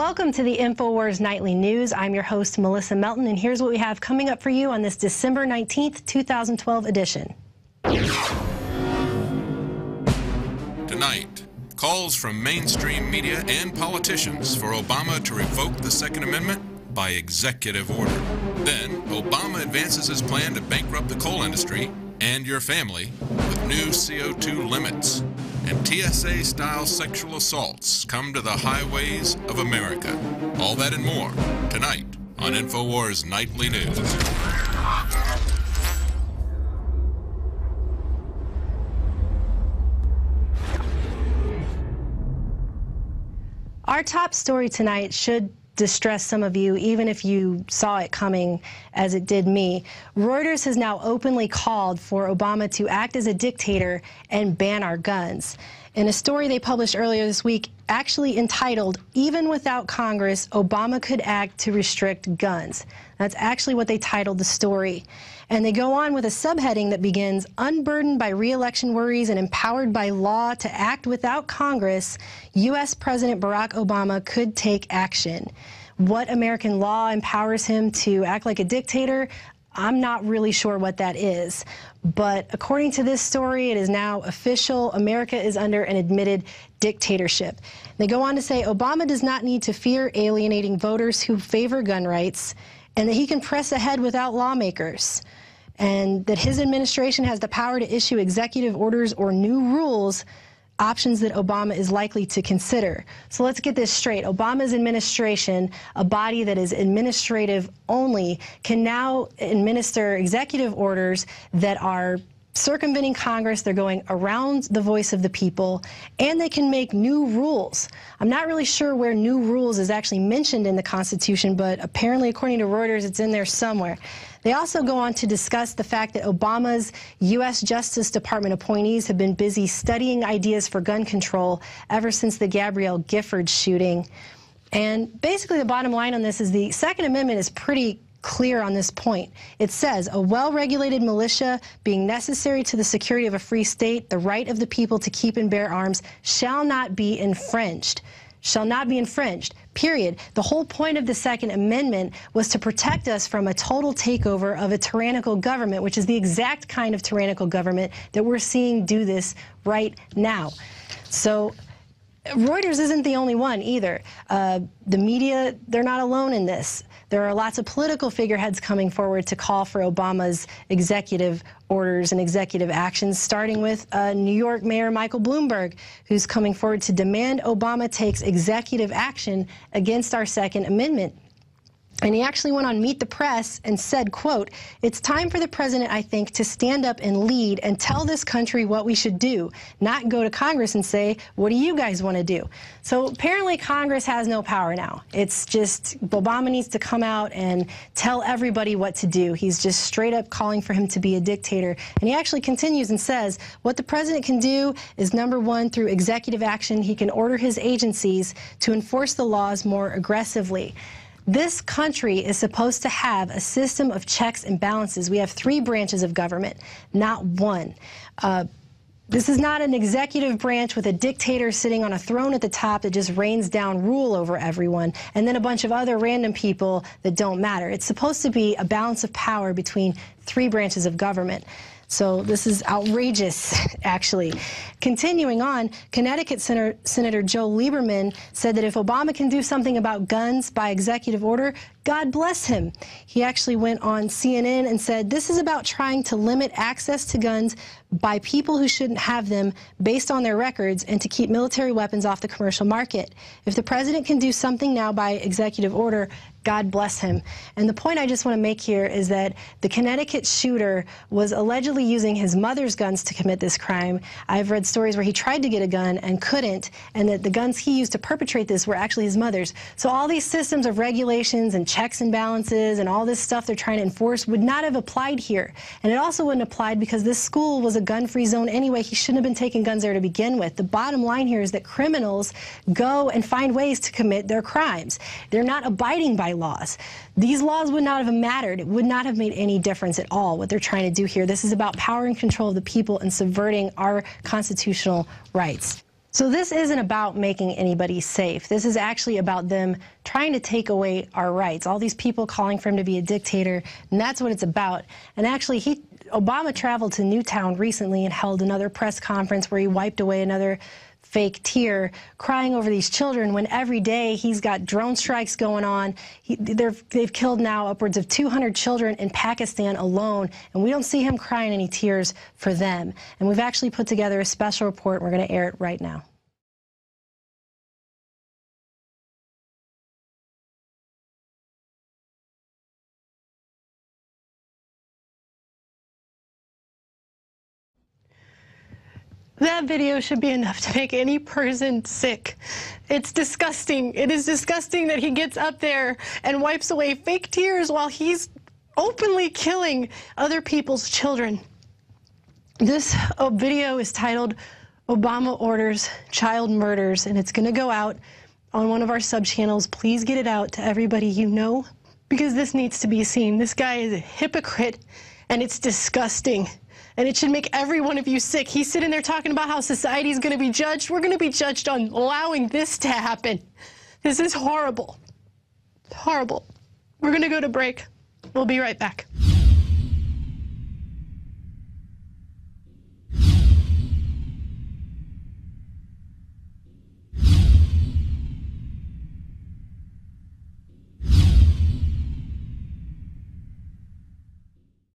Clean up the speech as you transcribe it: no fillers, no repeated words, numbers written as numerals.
Welcome to the InfoWars Nightly News. I'm your host, Melissa Melton, and here's what we have coming up for you on this December 19th, 2012 edition. Tonight, calls from mainstream media and politicians for Obama to revoke the Second Amendment by executive order. Then, Obama advances his plan to bankrupt the coal industry and your family with new CO2 limits. And TSA-style sexual assaults come to the highways of America. All that and more tonight on InfoWars Nightly News. Our top story tonight should distress some of you, even if you saw it coming as it did me. Reuters has now openly called for Obama to act as a dictator and ban our guns. In a story they published earlier this week, actually entitled, "Even Without Congress, Obama Could Act to Restrict Guns." That's actually what they titled the story. And they go on with a subheading that begins, "Unburdened by re-election worries and empowered by law to act without Congress, U.S. President Barack Obama could take action." What American law empowers him to act like a dictator? I'm not really sure what that is. But according to this story, it is now official. America is under an admitted dictatorship. They go on to say Obama does not need to fear alienating voters who favor gun rights, and that he can press ahead without lawmakers, and that his administration has the power to issue executive orders or new rules, options that Obama is likely to consider. So let's get this straight. Obama's administration, a body that is administrative only, can now administer executive orders that are circumventing Congress. They're going around the voice of the people, and they can make new rules. I'm not really sure where new rules is actually mentioned in the Constitution, but apparently, according to Reuters, it's in there somewhere. They also go on to discuss the fact that Obama's U.S. Justice Department appointees have been busy studying ideas for gun control ever since the Gabrielle Giffords shooting. And basically, the bottom line on this is the Second Amendment is pretty clear on this point. It says, a well-regulated militia being necessary to the security of a free state, the right of the people to keep and bear arms shall not be infringed. Shall not be infringed, period. The whole point of the Second Amendment was to protect us from a total takeover of a tyrannical government, which is the exact kind of tyrannical government that we're seeing do this right now. So Reuters isn't the only one either. The media, they're not alone in this. There are lots of political figureheads coming forward to call for Obama's executive orders and executive actions, starting with New York Mayor Michael Bloomberg, who's coming forward to demand Obama takes executive action against our Second Amendment. And he actually went on Meet the Press and said, quote, "It's time for the president, I think, to stand up and lead and tell this country what we should do, not go to Congress and say, what do you guys want to do?" So apparently Congress has no power now. It's just Obama needs to come out and tell everybody what to do. He's just straight up calling for him to be a dictator. And he actually continues and says, what the president can do is, number one, through executive action, he can order his agencies to enforce the laws more aggressively. This country is supposed to have a system of checks and balances. We have three branches of government, not one. This is not an executive branch with a dictator sitting on a throne at the top that just rains down rule over everyone, and then a bunch of other random people that don't matter. It's supposed to be a balance of power between three branches of government. So this is outrageous, actually. Continuing on, Connecticut Senator Joe Lieberman said that if Obama can do something about guns by executive order, God bless him. He actually went on CNN and said, this is about trying to limit access to guns by people who shouldn't have them based on their records, and to keep military weapons off the commercial market. If the president can do something now by executive order, God bless him. And the point I just want to make here is that the Connecticut shooter was allegedly using his mother's guns to commit this crime. I've read stories where he tried to get a gun and couldn't, and that the guns he used to perpetrate this were actually his mother's. So all these systems of regulations and checks and balances and all this stuff they're trying to enforce would not have applied here. And it also wouldn't have applied because this school was a gun-free zone anyway. He shouldn't have been taking guns there to begin with. The bottom line here is that criminals go and find ways to commit their crimes. They're not abiding by laws. These laws would not have mattered. It would not have made any difference at all what they're trying to do here. This is about power and control of the people and subverting our constitutional rights. So this isn't about making anybody safe. This is actually about them trying to take away our rights. All these people calling for him to be a dictator, and that's what it's about. And actually, Obama traveled to Newtown recently and held another press conference where he wiped away another fake tear, crying over these children when every day he's got drone strikes going on. They've killed now upwards of 200 children in Pakistan alone, and we don't see him crying any tears for them. And we've actually put together a special report. We're going to air it right now. That video should be enough to make any person sick. It's disgusting. It is disgusting that he gets up there and wipes away fake tears while he's openly killing other people's children. This video is titled Obama Orders Child Murders, and it's going to go out on one of our sub-channels. Please get it out to everybody you know, because this needs to be seen. This guy is a hypocrite, and it's disgusting. And it should make every one of you sick. He's sitting there talking about how society is going to be judged. We're going to be judged on allowing this to happen. This is horrible. Horrible. We're going to go to break. We'll be right back.